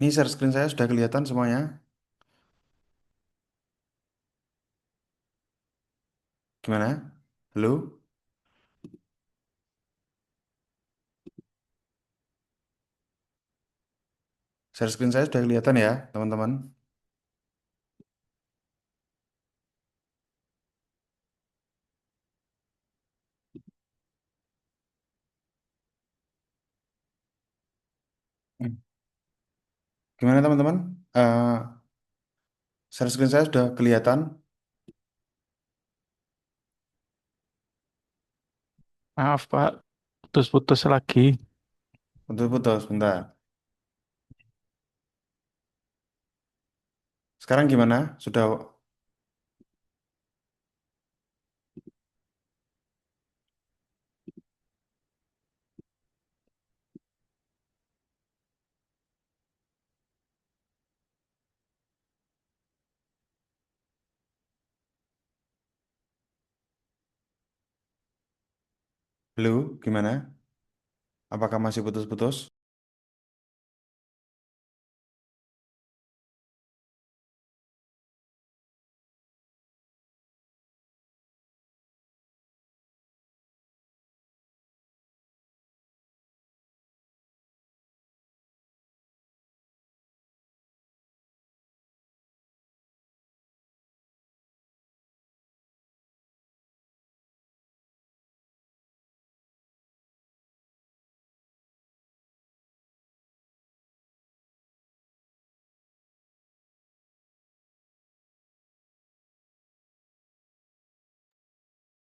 Ini share screen saya sudah kelihatan semuanya. Gimana? Halo? Share screen saya sudah kelihatan ya, teman-teman. Gimana teman-teman? Eh, Share screen saya sudah kelihatan. Maaf Pak, putus-putus lagi. Putus-putus, bentar. Sekarang gimana? Sudah Halo? Gimana? Apakah masih putus-putus?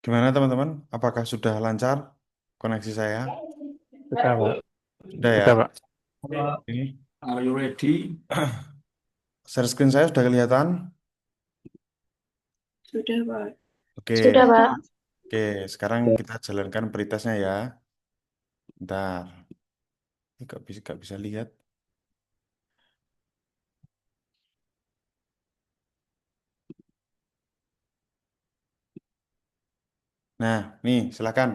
Gimana teman-teman? Apakah sudah lancar koneksi saya? Sudah Pak. Sudah ya? Sudah Pak. Ini Are you ready? share screen saya sudah kelihatan. Sudah, Pak. Oke, Sudah, Pak. oke. Sekarang kita jalankan peritasnya ya. Bentar. Ini gak bisa lihat. Nah, nih silakan.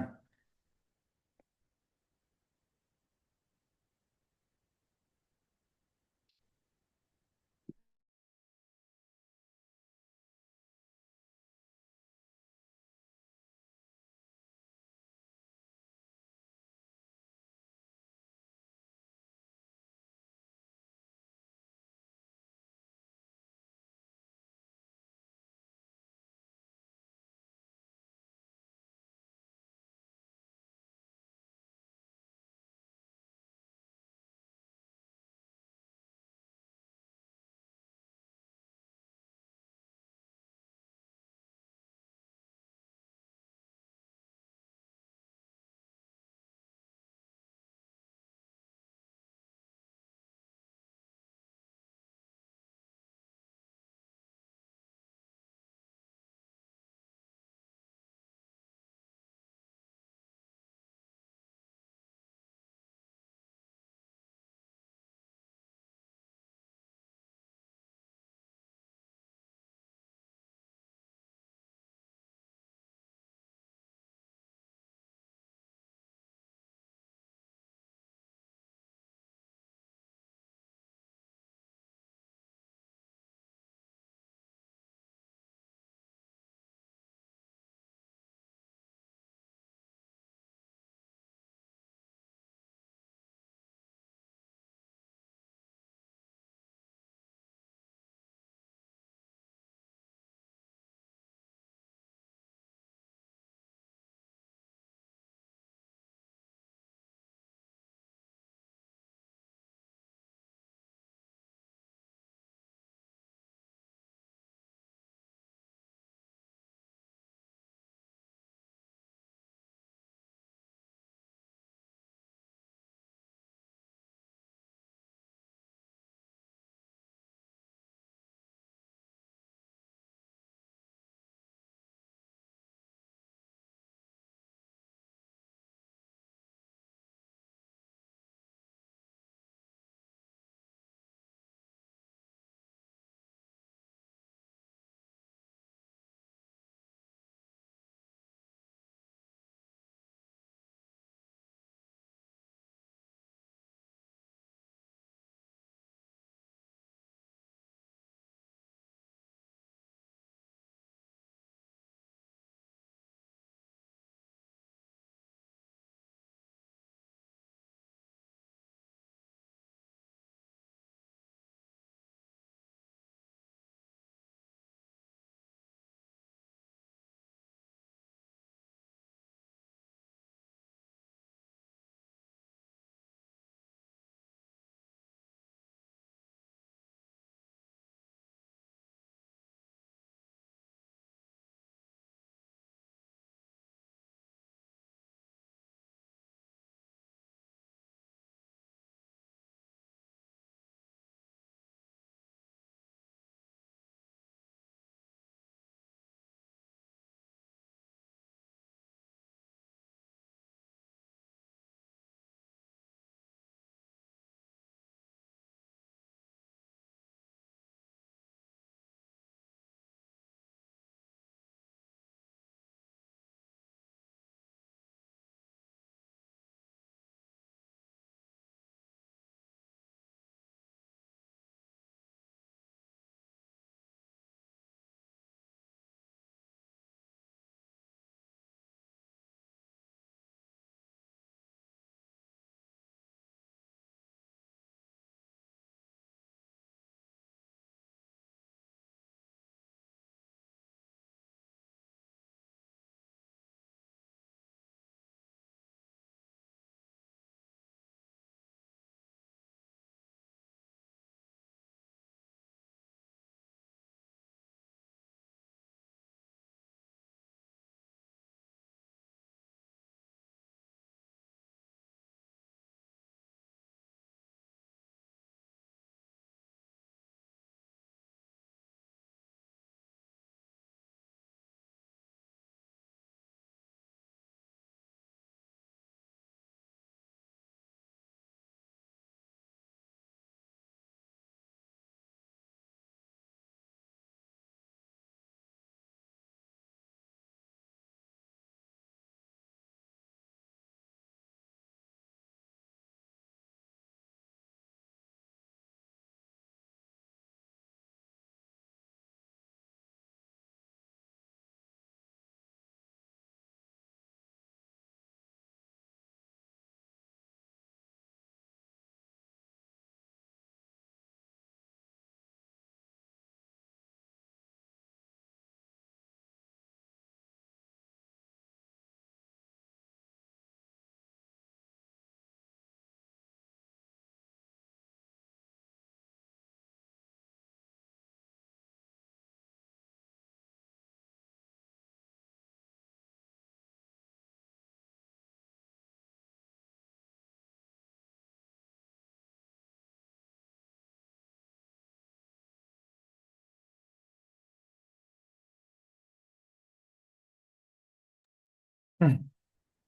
Hmm.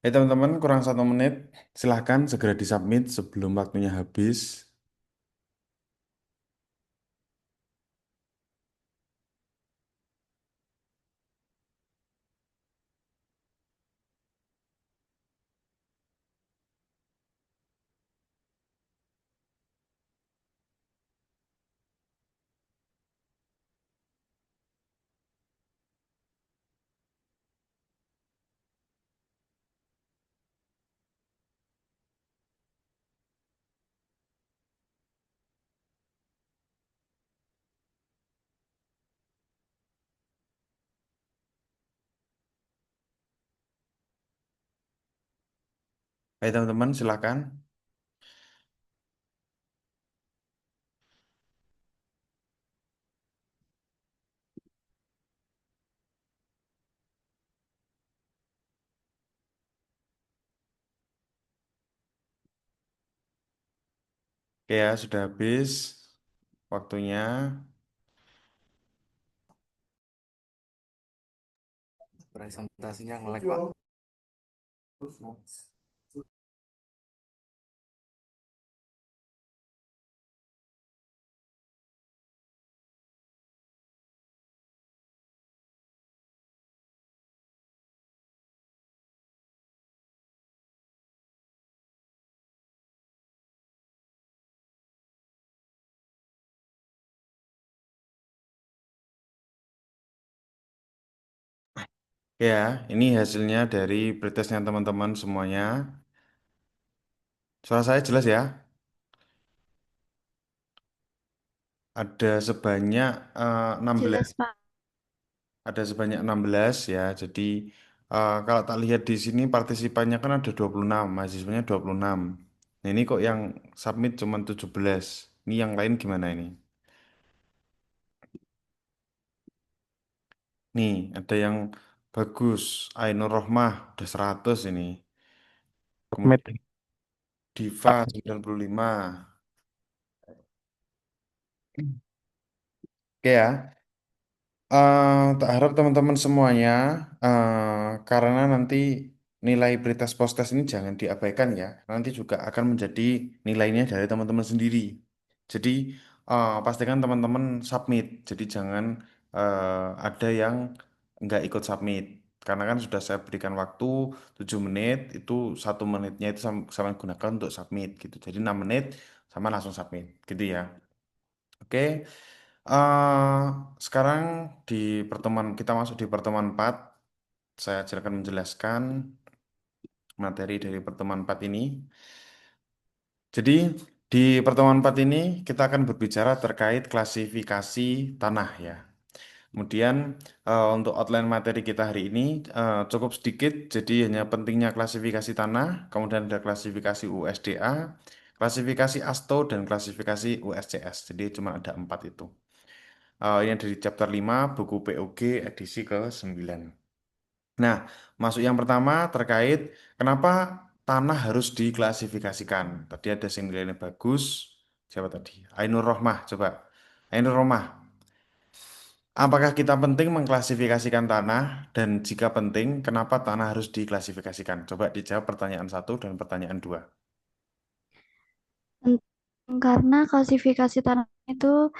Teman-teman, kurang 1 menit. Silahkan segera disubmit sebelum waktunya habis. Baik, teman-teman, silahkan. Oke ya, sudah habis waktunya. Presentasinya nge-lag, Pak. Ya, ini hasilnya dari pretestnya teman-teman semuanya. Suara saya jelas ya? Ada sebanyak 16. Jelas, Pak. Ada sebanyak 16 ya. Jadi kalau tak lihat di sini partisipannya kan ada 26, mahasiswanya 26. Nah, ini kok yang submit cuma 17. Ini yang lain gimana ini? Nih, ada yang bagus. Ainur Rohmah udah 100 ini. Submit. Kemudian Diva 95. Oke ya. Tak harap teman-teman semuanya, karena nanti nilai pretest posttest ini jangan diabaikan ya. Nanti juga akan menjadi nilainya dari teman-teman sendiri. Jadi pastikan teman-teman submit. Jadi jangan ada yang nggak ikut submit. Karena kan sudah saya berikan waktu 7 menit, itu 1 menitnya itu sama gunakan untuk submit gitu. Jadi 6 menit sama langsung submit gitu ya. Oke. eh Sekarang di pertemuan kita masuk di pertemuan 4. Saya akan menjelaskan materi dari pertemuan 4 ini. Jadi di pertemuan 4 ini kita akan berbicara terkait klasifikasi tanah ya. Kemudian untuk outline materi kita hari ini cukup sedikit, jadi hanya pentingnya klasifikasi tanah, kemudian ada klasifikasi USDA, klasifikasi ASTO, dan klasifikasi USCS. Jadi cuma ada 4 itu. Ini dari chapter 5 buku POG edisi ke-9. Nah, masuk yang pertama terkait kenapa tanah harus diklasifikasikan. Tadi ada yang nilainya bagus. Siapa tadi? Ainur Rohmah, coba. Ainur Rohmah, apakah kita penting mengklasifikasikan tanah? Dan jika penting, kenapa tanah harus diklasifikasikan? Coba dijawab pertanyaan 1 dan pertanyaan 2. Karena klasifikasi tanah itu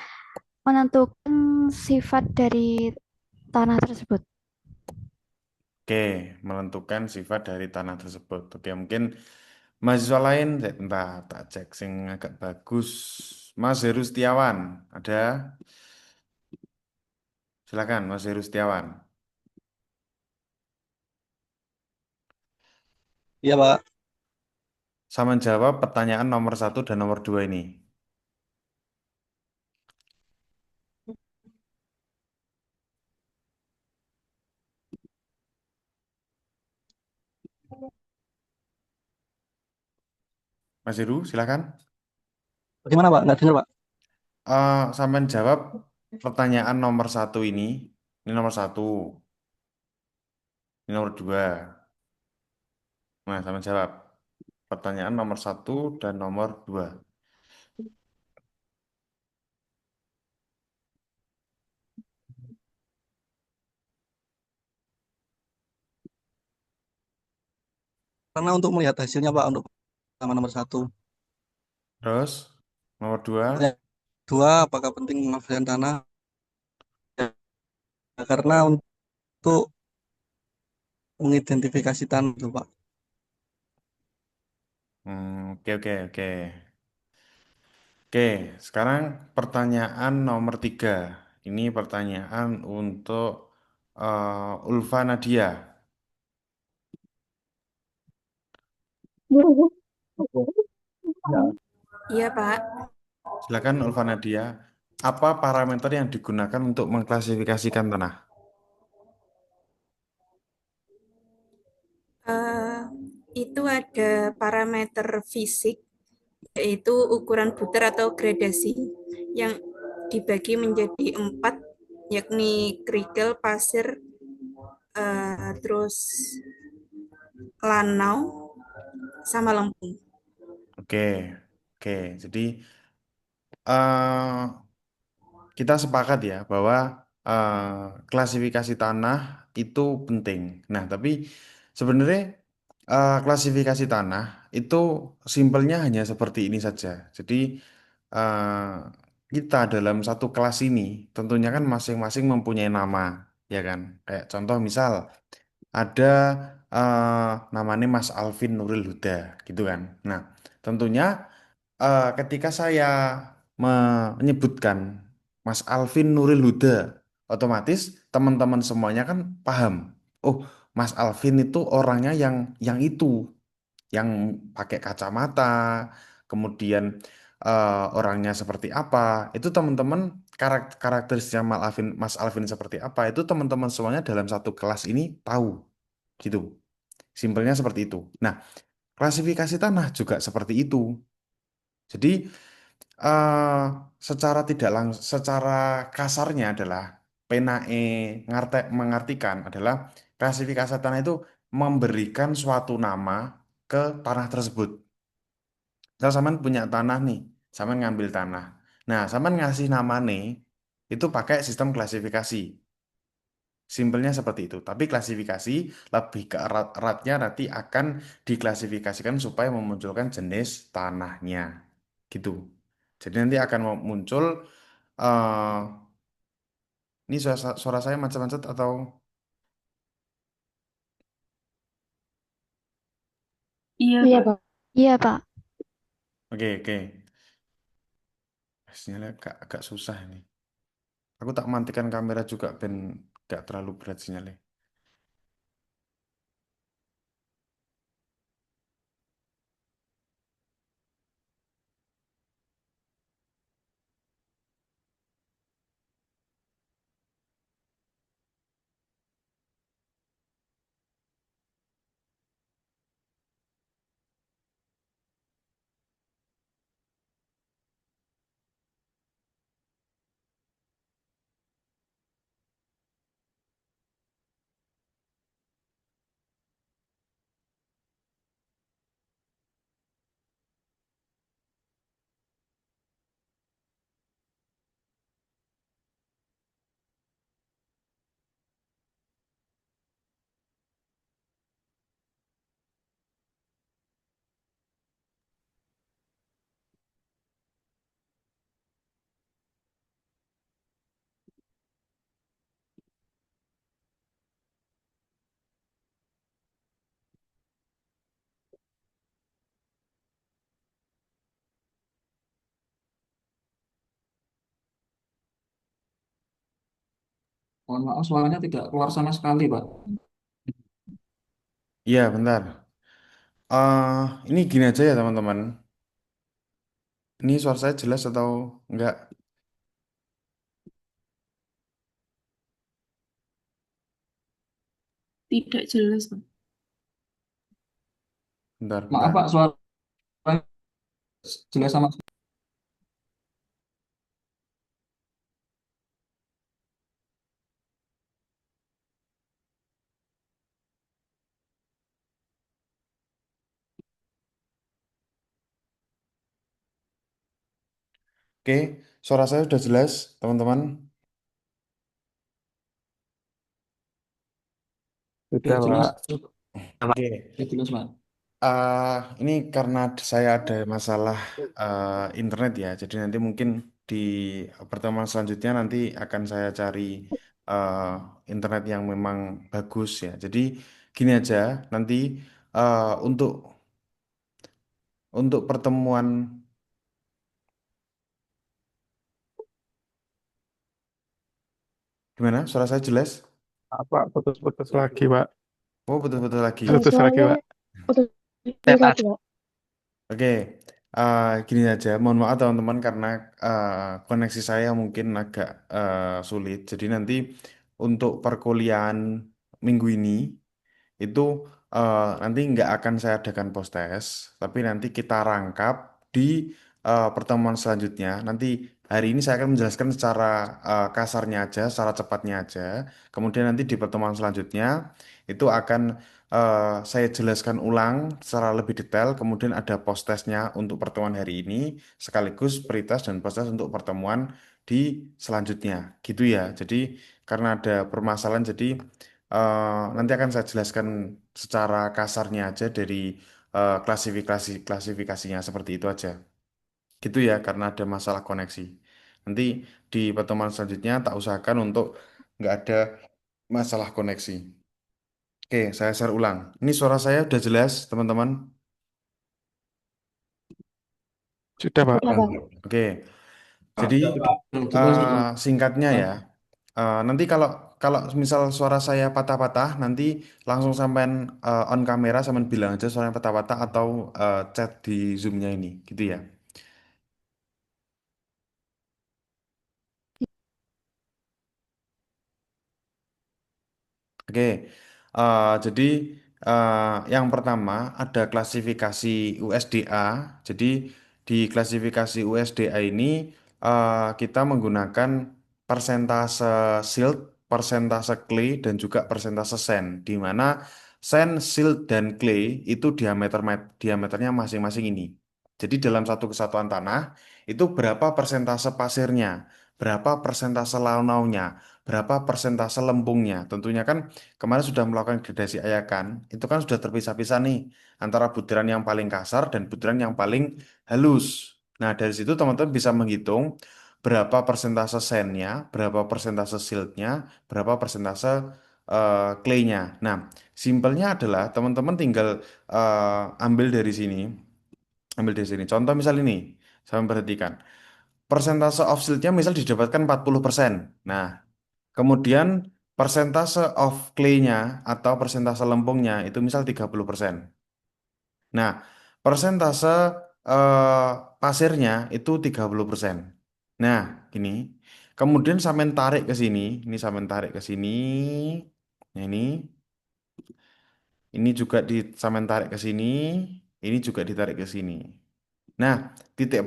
menentukan sifat dari tanah tersebut. Oke, menentukan sifat dari tanah tersebut. Oke, mungkin mahasiswa lain, entah tak cek sing agak bagus. Mas Heru Setiawan, ada? Silakan, Mas Heru Setiawan. Iya, Pak. Sama jawab pertanyaan nomor 1 dan nomor 2 ini. Mas Heru, silakan. Bagaimana, Pak? Nggak dengar, Pak. Sama jawab pertanyaan nomor 1 ini. Ini nomor 1, ini nomor 2. Nah, sama jawab. Pertanyaan nomor 1 dan nomor 2. Karena untuk melihat hasilnya Pak, untuk pertama nomor satu. Terus nomor dua, Pertanyaan kedua, apakah penting pemafrian tanah? Ya, karena untuk mengidentifikasi tanah itu Pak. oke oke oke. Oke, sekarang pertanyaan nomor tiga. Ini pertanyaan untuk Ulfa Nadia. Ya. Iya, Pak. Silakan Ulfa Nadia. Apa parameter yang digunakan untuk mengklasifikasikan tanah? Eh, itu ada parameter fisik, yaitu ukuran butir atau gradasi, yang dibagi menjadi 4, yakni kerikil, pasir, terus lanau, sama lempung. Oke, oke. Jadi eh, kita sepakat ya bahwa klasifikasi tanah itu penting. Nah, tapi sebenarnya klasifikasi tanah itu simpelnya hanya seperti ini saja. Jadi eh, kita dalam satu kelas ini tentunya kan masing-masing mempunyai nama, ya kan? Kayak contoh misal ada namanya Mas Alvin Nuril Huda, gitu kan? Nah, tentunya ketika saya menyebutkan Mas Alvin Nuril Huda, otomatis teman-teman semuanya kan paham. Oh, Mas Alvin itu orangnya yang itu, yang pakai kacamata, kemudian orangnya seperti apa. Itu teman-teman karakteristiknya Mas Alvin seperti apa. Itu teman-teman semuanya dalam satu kelas ini tahu, gitu. Simpelnya seperti itu. Nah, klasifikasi tanah juga seperti itu. Jadi eh secara tidak langsung, secara kasarnya adalah PENAE mengartikan adalah klasifikasi tanah itu memberikan suatu nama ke tanah tersebut. Kalau sampean punya tanah nih, sampean ngambil tanah. Nah, sampean ngasih nama nih itu pakai sistem klasifikasi. Simpelnya seperti itu. Tapi klasifikasi lebih ke eratnya nanti akan diklasifikasikan supaya memunculkan jenis tanahnya. Gitu. Jadi nanti akan muncul eh ini suara saya macet-macet atau Iya, Iya, Pak. Pak. Iya, Pak. oke oke. Sinyalnya agak susah ini. Aku tak matikan kamera juga ben gak terlalu berat sinyalnya. Mohon maaf suaranya tidak keluar sama sekali, Pak. Iya, bentar. Ini gini aja ya teman-teman. Ini suara saya jelas atau enggak? Tidak jelas, Pak. Bentar, Maaf, bentar. Pak, suara jelas sama. Oke, suara saya sudah jelas, teman-teman. Ya, Sudah jelas. Pak. Oke, Ya, jelas, Pak. Ini karena saya ada masalah internet ya, jadi nanti mungkin di pertemuan selanjutnya nanti akan saya cari eh, internet yang memang bagus ya. Jadi gini aja, nanti eh, untuk pertemuan gimana? Suara saya jelas? Apa putus-putus lagi, Pak? Oh betul-betul lagi. Putus lagi, Suaranya Pak. putus Tepat. lagi, Pak. Oke, gini aja. Mohon maaf teman-teman karena eh, koneksi saya mungkin agak sulit. Jadi nanti untuk perkuliahan minggu ini itu nanti nggak akan saya adakan post test, tapi nanti kita rangkap di pertemuan selanjutnya. Nanti hari ini saya akan menjelaskan secara kasarnya aja, secara cepatnya aja. Kemudian nanti di pertemuan selanjutnya itu akan saya jelaskan ulang secara lebih detail. Kemudian ada post testnya untuk pertemuan hari ini, sekaligus pretest dan post test untuk pertemuan di selanjutnya. Gitu ya. Jadi karena ada permasalahan, jadi nanti akan saya jelaskan secara kasarnya aja dari klasifikasinya seperti itu aja. Gitu ya, karena ada masalah koneksi. Nanti di pertemuan selanjutnya tak usahakan untuk nggak ada masalah koneksi. Oke, saya share ulang. Ini suara saya udah jelas, teman-teman. Sudah, Pak. Udah, Pak. Oke, jadi Jelas, singkatnya ya. Pak. Nanti kalau kalau misal suara saya patah-patah, nanti langsung sampean on kamera, sampean bilang aja suara yang patah-patah atau chat di Zoom-nya ini, gitu ya. Oke, jadi yang pertama ada klasifikasi USDA. Jadi di klasifikasi USDA ini kita menggunakan persentase silt, persentase clay, dan juga persentase sand. Di mana sand, silt, dan clay itu diameternya masing-masing ini. Jadi dalam satu kesatuan tanah itu berapa persentase pasirnya, berapa persentase launaunya, berapa persentase lempungnya. Tentunya kan kemarin sudah melakukan gradasi ayakan, itu kan sudah terpisah-pisah nih antara butiran yang paling kasar dan butiran yang paling halus. Nah, dari situ teman-teman bisa menghitung berapa persentase sandnya, berapa persentase siltnya, berapa persentase clay-nya. Nah, simpelnya adalah teman-teman tinggal ambil dari sini, ambil dari sini. Contoh misal ini, saya memperhatikan. Persentase off siltnya misal didapatkan 40%. Nah, kemudian persentase of clay-nya atau persentase lempungnya itu misal 30%. Nah, persentase eh, pasirnya itu 30%. Nah, ini. Kemudian sampean tarik ke sini, ini sampean tarik ke sini. Nah, ini juga sampean tarik ke sini, ini juga ditarik ke sini. Nah, titik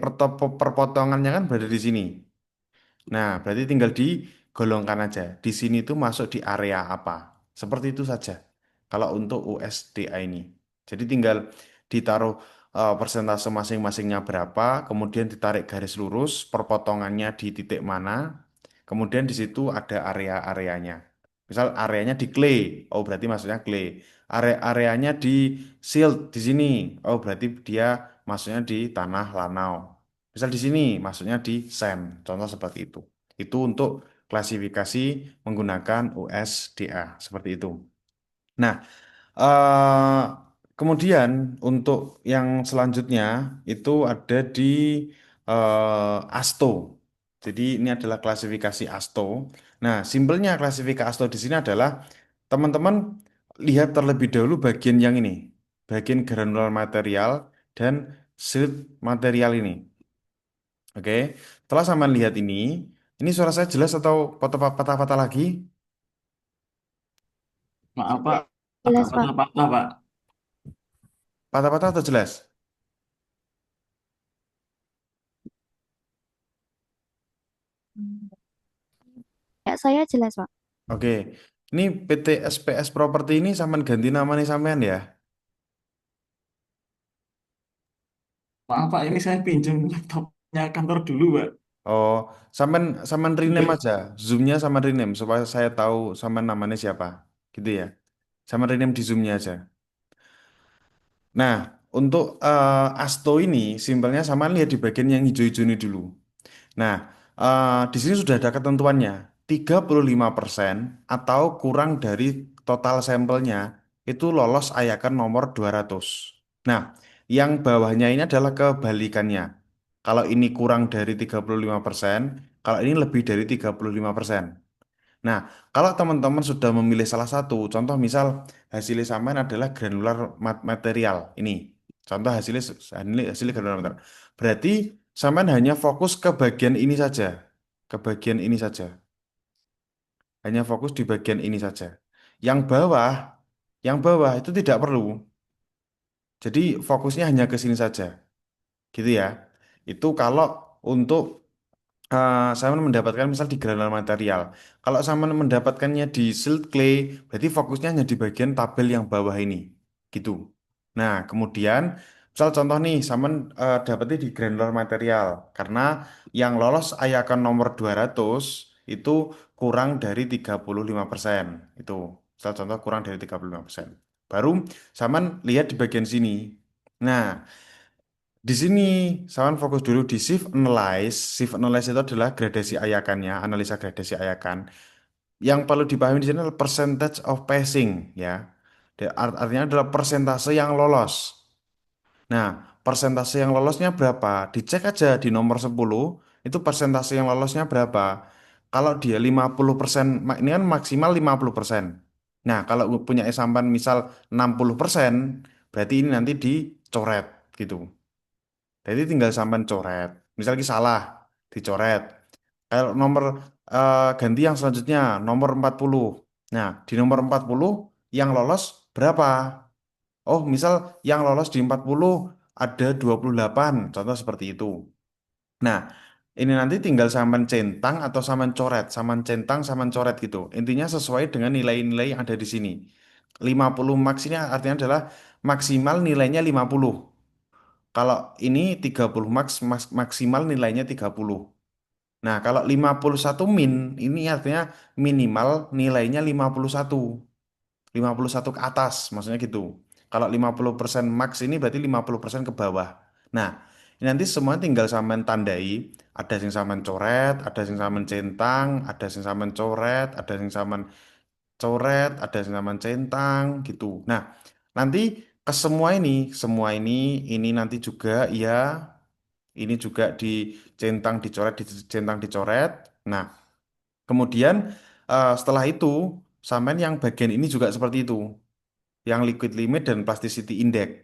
perpotongannya kan berada di sini. Nah, berarti tinggal digolongkan aja. Di sini tuh masuk di area apa. Seperti itu saja. Kalau untuk USDA ini. Jadi tinggal ditaruh persentase masing-masingnya berapa, kemudian ditarik garis lurus, perpotongannya di titik mana, kemudian di situ ada area-areanya. Misal areanya di clay, oh berarti maksudnya clay. Areanya di silt di sini, oh berarti dia maksudnya di tanah lanau. Misal di sini, maksudnya di sand. Contoh seperti itu. Itu untuk klasifikasi menggunakan USDA. Seperti itu. Nah, eh, kemudian untuk yang selanjutnya itu ada di ASTO. Jadi ini adalah klasifikasi ASTO. Nah, simpelnya klasifikasi ASTO di sini adalah teman-teman lihat terlebih dahulu bagian yang ini, bagian granular material dan silt material ini. Oke, setelah sama lihat ini suara saya jelas atau patah-patah lagi? Maaf, Pak. Agak Jelas, Pak. patah-patah, Pak. Patah-patah atau jelas? Ya, saya jelas, Pak. Oke, ini PT SPS Property ini sampean ganti nama nih sampean ya? Maaf, Pak. Ini saya pinjam laptopnya kantor dulu, Pak. Oh, sampean sampean rename aja, Zoom-nya sampean rename supaya saya tahu sampean namanya siapa, gitu ya. Sampean rename di Zoom-nya aja. Nah, untuk asto ini simpelnya sama lihat di bagian yang hijau-hijau ini dulu. Nah, di sini sudah ada ketentuannya. 35% atau kurang dari total sampelnya itu lolos ayakan nomor 200. Nah, yang bawahnya ini adalah kebalikannya. Kalau ini kurang dari 35%, kalau ini lebih dari 35%. Nah, kalau teman-teman sudah memilih salah satu, contoh misal hasilnya sampean adalah granular material ini. Contoh hasilnya granular material. Berarti sampean hanya fokus ke bagian ini saja. Ke bagian ini saja. Hanya fokus di bagian ini saja. Yang bawah, yang bawah itu tidak perlu. Jadi fokusnya hanya ke sini saja. Gitu ya. Itu kalau untuk saya mendapatkan misal di granular material. Kalau sama mendapatkannya di silt clay, berarti fokusnya hanya di bagian tabel yang bawah ini, gitu. Nah, kemudian misal contoh nih, sama dapetnya di granular material, karena yang lolos ayakan nomor 200 itu kurang dari 35%. Itu, misal contoh kurang dari 35%. Baru sama lihat di bagian sini. Nah, di sini, saya fokus dulu di shift analyze. Shift analyze itu adalah gradasi ayakannya, analisa gradasi ayakan. Yang perlu dipahami di sini adalah percentage of passing, ya. Artinya adalah persentase yang lolos. Nah, persentase yang lolosnya berapa? Dicek aja di nomor 10, itu persentase yang lolosnya berapa. Kalau dia 50%, ini kan maksimal 50%. Nah, kalau punya sampan misal 60%, berarti ini nanti dicoret, gitu. Jadi tinggal sampean coret. Misal lagi salah, dicoret. Kalau nomor ganti yang selanjutnya, nomor 40. Nah, di nomor 40 yang lolos berapa? Oh, misal yang lolos di 40 ada 28, contoh seperti itu. Nah, ini nanti tinggal sampean centang atau sampean coret, sampean centang, sampean coret gitu. Intinya sesuai dengan nilai-nilai yang ada di sini. 50 max ini artinya adalah maksimal nilainya 50. Kalau ini 30 maksimal nilainya 30. Nah, kalau 51 min, ini artinya minimal nilainya 51. 51 ke atas, maksudnya gitu. Kalau 50% max ini berarti 50% ke bawah. Nah, ini nanti semua tinggal sampean tandai. Ada yang sampean coret, ada yang sampean centang, ada yang sampean coret, ada yang sampean ada yang sampean centang, gitu. Nah, nanti ke semua ini nanti juga ya ini juga dicentang, dicoret, dicentang, dicoret. Nah, kemudian setelah itu, sampean yang bagian ini juga seperti itu. Yang liquid limit dan plasticity index.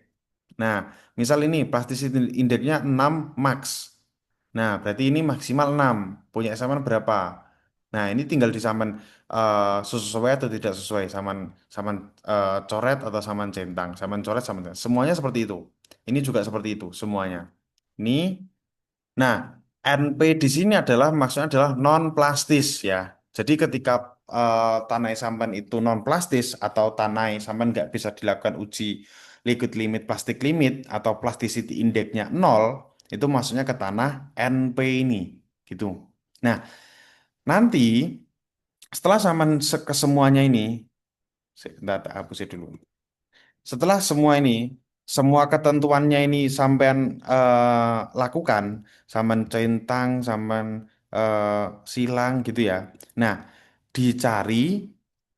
Nah, misal ini plasticity indexnya 6 max. Nah, berarti ini maksimal 6. Punya sampean berapa? Nah, ini tinggal di sampean sesuai atau tidak sesuai. Sampean sampean coret atau sampean centang. Sampean coret, sampean centang. Semuanya seperti itu. Ini juga seperti itu semuanya. Ini. Nah, NP di sini adalah maksudnya adalah non plastis ya. Jadi ketika tanai sampan itu non plastis atau tanai sampan nggak bisa dilakukan uji liquid limit, plastik limit atau plasticity indexnya nol, itu maksudnya ke tanah NP ini, gitu. Nah, nanti setelah sampan ke semuanya ini, tak hapus dulu. Setelah semua ini, semua ketentuannya ini sampean lakukan, sampean centang, sampean silang gitu ya. Nah, dicari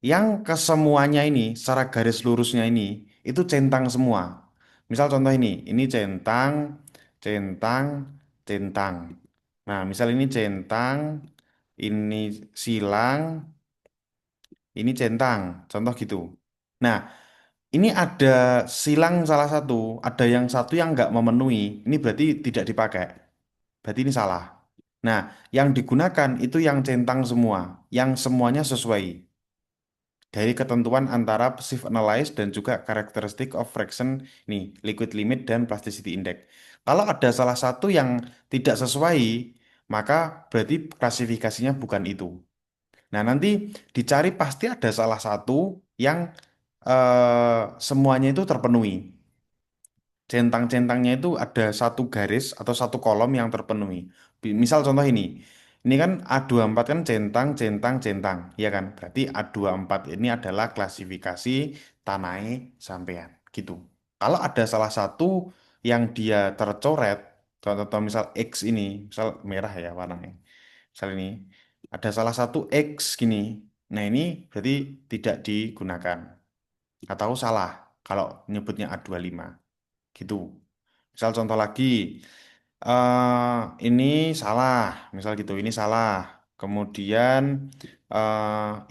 yang kesemuanya ini, secara garis lurusnya ini, itu centang semua. Misal contoh ini centang, centang, centang. Nah, misal ini centang, ini silang, ini centang, contoh gitu. Nah, ini ada silang salah satu, ada yang satu yang nggak memenuhi, ini berarti tidak dipakai. Berarti ini salah. Nah, yang digunakan itu yang centang semua, yang semuanya sesuai dari ketentuan antara shift analyze dan juga characteristic of fraction nih, liquid limit dan plasticity index. Kalau ada salah satu yang tidak sesuai, maka berarti klasifikasinya bukan itu. Nah, nanti dicari pasti ada salah satu yang semuanya itu terpenuhi. Centang-centangnya itu ada satu garis atau satu kolom yang terpenuhi. Misal contoh ini kan A24 kan centang, centang, centang, ya kan? Berarti A24 ini adalah klasifikasi Tanae sampean, gitu. Kalau ada salah satu yang dia tercoret, contoh misal X ini, misal merah ya warnanya. Misal ini, ada salah satu X gini. Nah ini berarti tidak digunakan. Atau salah kalau nyebutnya A25. Gitu. Misal contoh lagi, ini salah, misal gitu, ini salah. Kemudian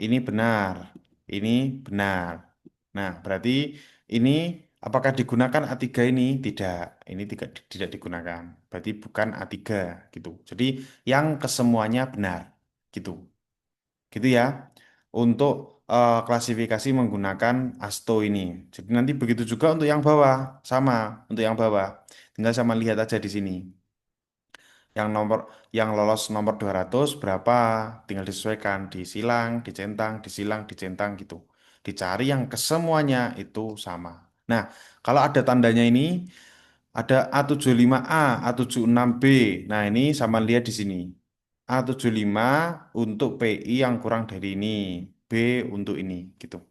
ini benar, ini benar. Nah, berarti ini apakah digunakan A3 ini? Tidak, ini tidak digunakan. Berarti bukan A3 gitu. Jadi yang kesemuanya benar gitu. Gitu ya. Untuk klasifikasi menggunakan ASTO ini. Jadi nanti begitu juga untuk yang bawah, sama untuk yang bawah. Tinggal sama lihat aja di sini. Yang nomor yang lolos nomor 200 berapa? Tinggal disesuaikan, disilang, dicentang, disilang, dicentang gitu. Dicari yang kesemuanya itu sama. Nah, kalau ada tandanya ini ada A75A, A76B. Nah, ini sama lihat di sini. A75 untuk PI yang kurang dari ini, B untuk ini gitu.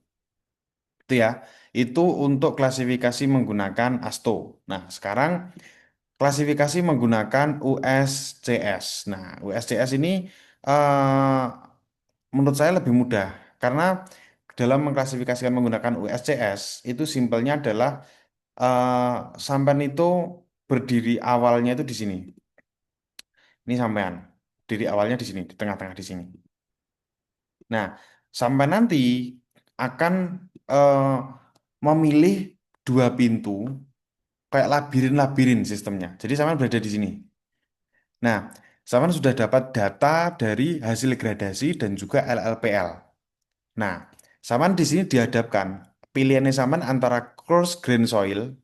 Itu ya. Itu untuk klasifikasi menggunakan ASTO. Nah, sekarang klasifikasi menggunakan USCS. Nah, USCS ini eh, menurut saya lebih mudah karena dalam mengklasifikasikan menggunakan USCS itu simpelnya adalah eh, sampean itu berdiri awalnya itu di sini. Ini sampean. Diri awalnya di sini, di tengah-tengah di sini. Nah, sampai nanti akan eh, memilih dua pintu kayak labirin-labirin sistemnya. Jadi sampean berada di sini. Nah, sampean sudah dapat data dari hasil gradasi dan juga LLPL. Nah, sampean di sini dihadapkan pilihannya sampean antara coarse grain soil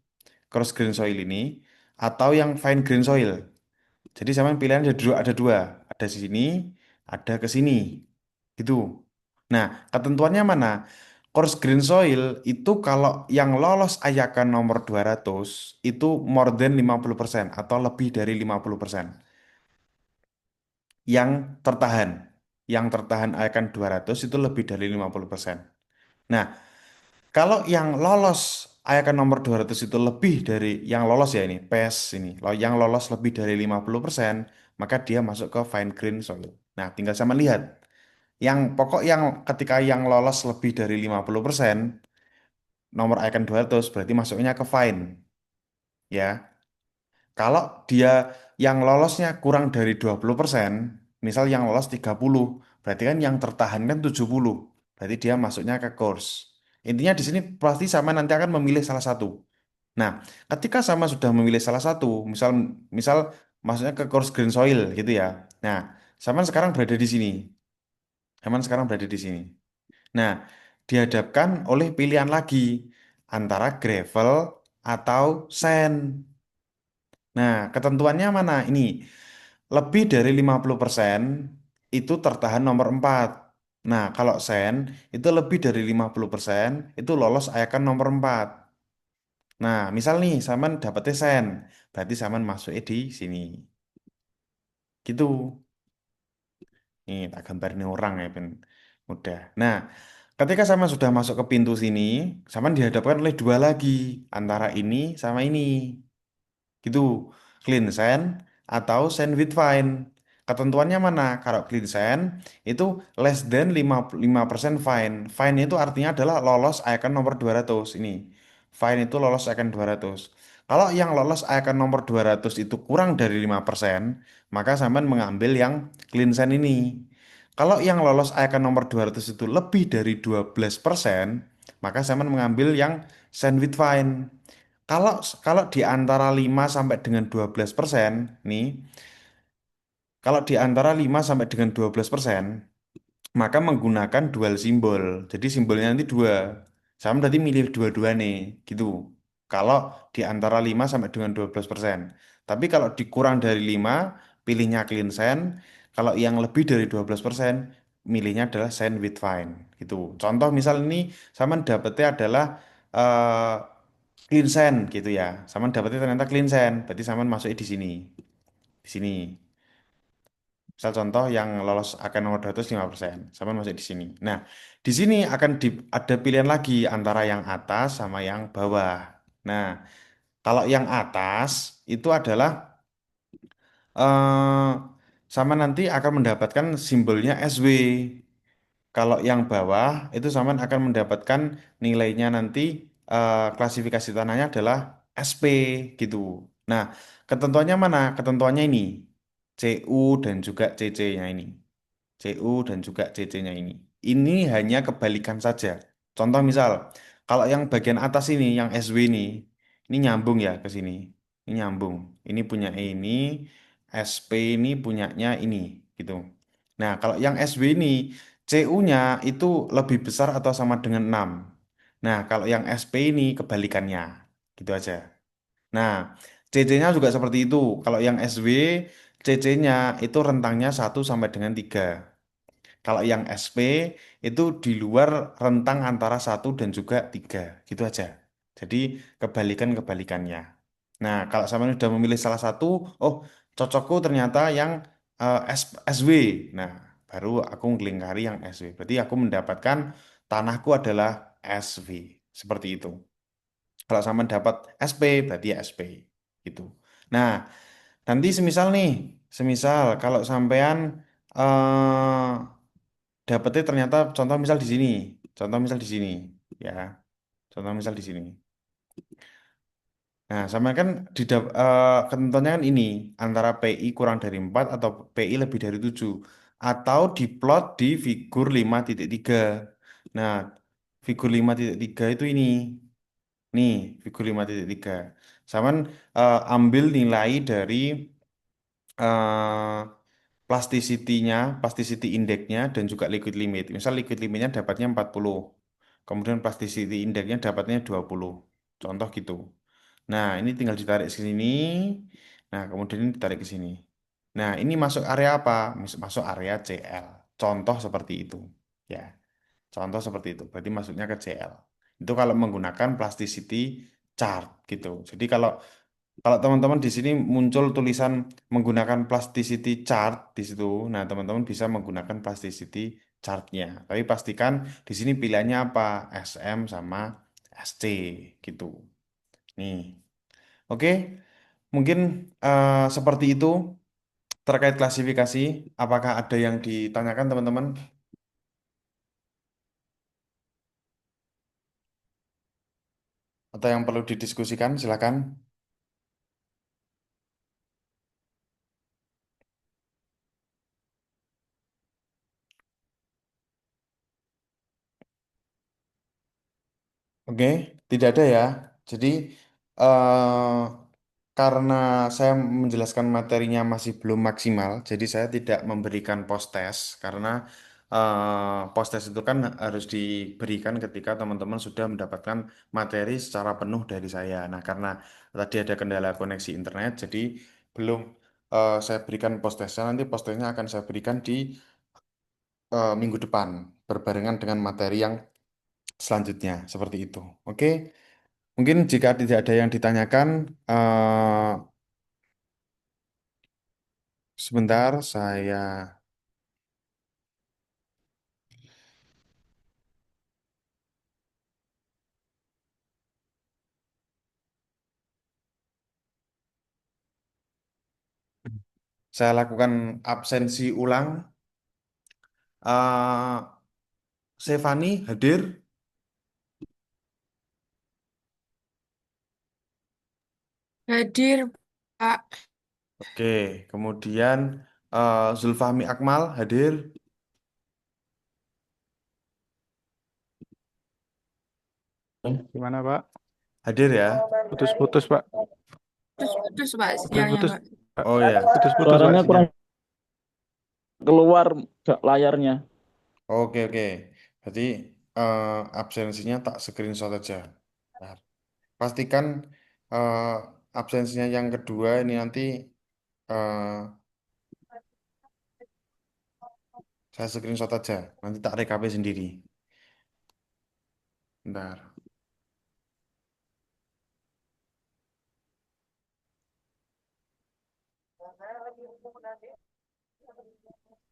ini atau yang fine grain soil. Jadi sampean pilihan ada dua, ada di sini, ada ke sini, gitu. Nah, ketentuannya mana? Coarse grain soil itu kalau yang lolos ayakan nomor 200 itu more than 50% atau lebih dari 50%. Yang tertahan. Yang tertahan akan 200 itu lebih dari 50%. Nah, kalau yang lolos akan nomor 200 itu lebih dari yang lolos ya ini, PES ini. Kalau yang lolos lebih dari 50%, maka dia masuk ke fine grain soil. Nah, tinggal sama lihat. Yang pokok yang ketika yang lolos lebih dari 50%, nomor icon 200 berarti masuknya ke fine. Ya. Kalau dia yang lolosnya kurang dari 20%, misal yang lolos 30, berarti kan yang tertahan kan 70. Berarti dia masuknya ke course. Intinya di sini pasti sama nanti akan memilih salah satu. Nah, ketika sama sudah memilih salah satu, misal misal masuknya ke course green soil gitu ya. Nah, sama sekarang berada di sini. Sama sekarang berada di sini. Nah, dihadapkan oleh pilihan lagi antara gravel atau sand. Nah, ketentuannya mana? Ini lebih dari 50% itu tertahan nomor 4. Nah, kalau sen itu lebih dari 50% itu lolos ayakan nomor 4. Nah, misal nih Saman dapetnya sen, berarti Saman masuknya di sini. Gitu. Nih, tak gambarin orang ya, ben mudah. Nah, ketika Saman sudah masuk ke pintu sini, Saman dihadapkan oleh dua lagi antara ini sama ini. Gitu. Clean sand atau sand with fine. Ketentuannya mana? Kalau clean sand itu less than 55% fine. Fine itu artinya adalah lolos icon nomor 200 ini. Fine itu lolos icon 200. Kalau yang lolos icon nomor 200 itu kurang dari 5%, maka sampean mengambil yang clean sand ini. Kalau yang lolos icon nomor 200 itu lebih dari 12%, maka sampean mengambil yang sand with fine. Kalau kalau di antara 5 sampai dengan 12% nih, kalau di antara 5 sampai dengan 12%, maka menggunakan dual simbol. Jadi simbolnya nanti dua. Sama berarti milih dua-dua nih, gitu. Kalau di antara 5 sampai dengan 12%. Tapi kalau dikurang dari 5, pilihnya clean sand. Kalau yang lebih dari 12%, milihnya adalah sand with fine, gitu. Contoh misal ini sama dapetnya adalah eh, clean sand gitu ya. Sama dapetnya ternyata clean sand, berarti sama masuknya di sini. Di sini. Misal contoh yang lolos akan nomor 205%, sama masuk di sini. Nah, di sini akan ada pilihan lagi antara yang atas sama yang bawah. Nah, kalau yang atas itu adalah eh, sama nanti akan mendapatkan simbolnya SW. Kalau yang bawah itu sama akan mendapatkan nilainya nanti klasifikasi tanahnya adalah SP gitu. Nah, ketentuannya mana? Ketentuannya ini CU dan juga CC-nya ini. CU dan juga CC-nya ini. Ini hanya kebalikan saja. Contoh misal, kalau yang bagian atas ini, yang SW ini nyambung ya ke sini. Ini nyambung. Ini punya ini, SP ini punyanya ini, gitu. Nah, kalau yang SW ini, CU-nya itu lebih besar atau sama dengan 6. Nah, kalau yang SP ini kebalikannya, gitu aja. Nah, CC-nya juga seperti itu. Kalau yang SW, CC-nya itu rentangnya 1 sampai dengan 3. Kalau yang SP itu di luar rentang antara 1 dan juga 3, gitu aja. Jadi kebalikan-kebalikannya. Nah, kalau sama sudah memilih salah satu, oh cocokku ternyata yang SW. Nah, baru aku ngelingkari yang SW. Berarti aku mendapatkan tanahku adalah SW. Seperti itu. Kalau sama dapat SP, berarti ya SP. Gitu. Nah, nanti semisal nih, semisal kalau sampean eh, dapetnya ternyata contoh misal di sini, contoh misal di sini, ya, contoh misal di sini. Nah, sama kan ketentuannya kan ini antara PI kurang dari 4 atau PI lebih dari 7 atau diplot di figur 5.3. Nah, figur 5.3 itu ini. Nih, figur 5.3. Sama ambil nilai dari eh, plasticity-nya, plasticity index-nya dan juga liquid limit. Misal liquid limitnya dapatnya 40, kemudian plasticity index-nya dapatnya 20. Contoh gitu. Nah, ini tinggal ditarik ke sini. Nah, kemudian ini ditarik ke sini. Nah, ini masuk area apa? Masuk area CL. Contoh seperti itu. Ya, contoh seperti itu. Berarti masuknya ke CL. Itu kalau menggunakan plasticity chart gitu. Jadi kalau teman-teman di sini muncul tulisan menggunakan plasticity chart di situ, nah teman-teman bisa menggunakan plasticity chartnya. Tapi pastikan di sini pilihannya apa? SM sama SC gitu. Nih, oke. Mungkin seperti itu terkait klasifikasi. Apakah ada yang ditanyakan teman-teman? Atau yang perlu didiskusikan? Silakan. Oke, tidak ada ya. Jadi eh, karena saya menjelaskan materinya masih belum maksimal, jadi saya tidak memberikan post-test karena post-test itu kan harus diberikan ketika teman-teman sudah mendapatkan materi secara penuh dari saya. Nah, karena tadi ada kendala koneksi internet, jadi belum saya berikan post-testnya. Nanti post-testnya akan saya berikan di minggu depan, berbarengan dengan materi yang selanjutnya, seperti itu. Oke. Mungkin jika tidak ada yang ditanyakan, sebentar saya lakukan absensi ulang. Eh Stefani hadir. Hadir, Pak. Oke, kemudian Zulfahmi Akmal hadir. Gimana, Pak? Hadir ya. Putus-putus, Pak. Putus-putus, Pak, sinyalnya, Putus-putus, Pak. Pak. Oh ya. Putus-putus, Pak, Suaranya sinyal. kurang keluar layarnya. Oke oke. Berarti absensinya tak screenshot aja. Bentar. Pastikan eh, absensinya yang kedua ini nanti eh, saya screenshot aja. Nanti tak rekap sendiri. Bentar.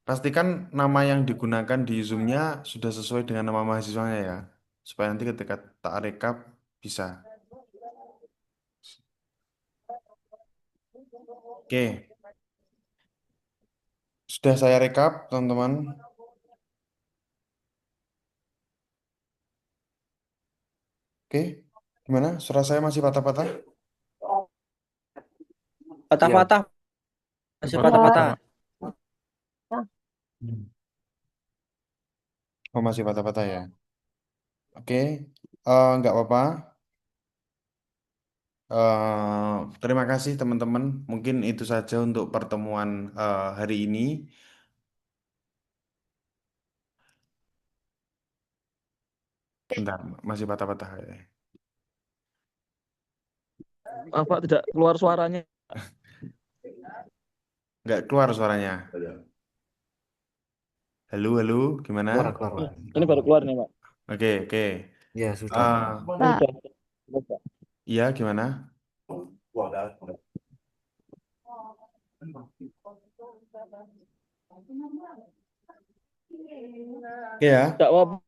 Pastikan nama yang digunakan di Zoom-nya sudah sesuai dengan nama mahasiswanya ya. Supaya nanti ketika tak rekap bisa. Oke, sudah saya rekap, teman-teman. Oke, gimana? Suara saya masih patah-patah? Patah-patah, masih Patah-patah. patah-patah. Oh, masih patah-patah ya. Oke, nggak apa-apa. Terima kasih teman-teman. Mungkin itu saja untuk pertemuan hari ini. Bentar, masih patah-patah. Bapak tidak keluar suaranya. Nggak keluar suaranya. Halo, halo, gimana? Keluar, keluar, Pak. Ini baru keluar nih, Pak. Oke, oke. Ya, sudah. Ah, Pak, Sudah. iya, gimana? Oke ya. Tidak apa-apa,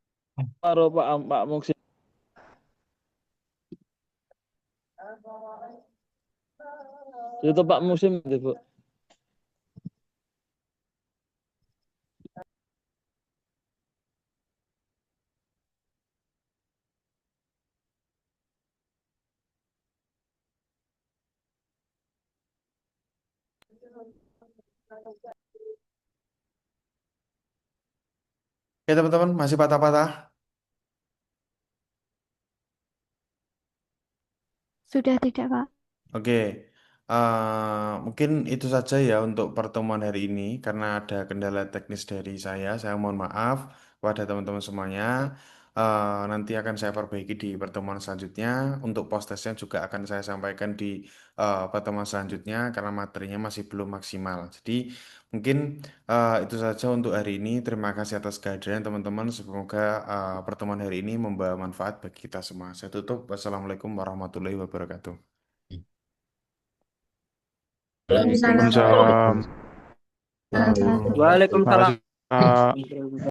Pak Muksin. Itu Pak Musim itu, Bu. Oke, teman-teman, masih patah-patah. sudah tidak, Pak. Oke, mungkin itu saja ya untuk pertemuan hari ini. Karena ada kendala teknis dari saya mohon maaf kepada teman-teman semuanya. Nanti akan saya perbaiki di pertemuan selanjutnya. Untuk post testnya juga akan saya sampaikan di pertemuan selanjutnya karena materinya masih belum maksimal. Jadi mungkin itu saja untuk hari ini. Terima kasih atas kehadiran teman-teman. Semoga pertemuan hari ini membawa manfaat bagi kita semua. Saya tutup. Wassalamualaikum warahmatullahi wabarakatuh. Waalaikumsalam. Waalaikumsalam. Waalaikumsalam. Waalaikumsalam. Makasih, Pak.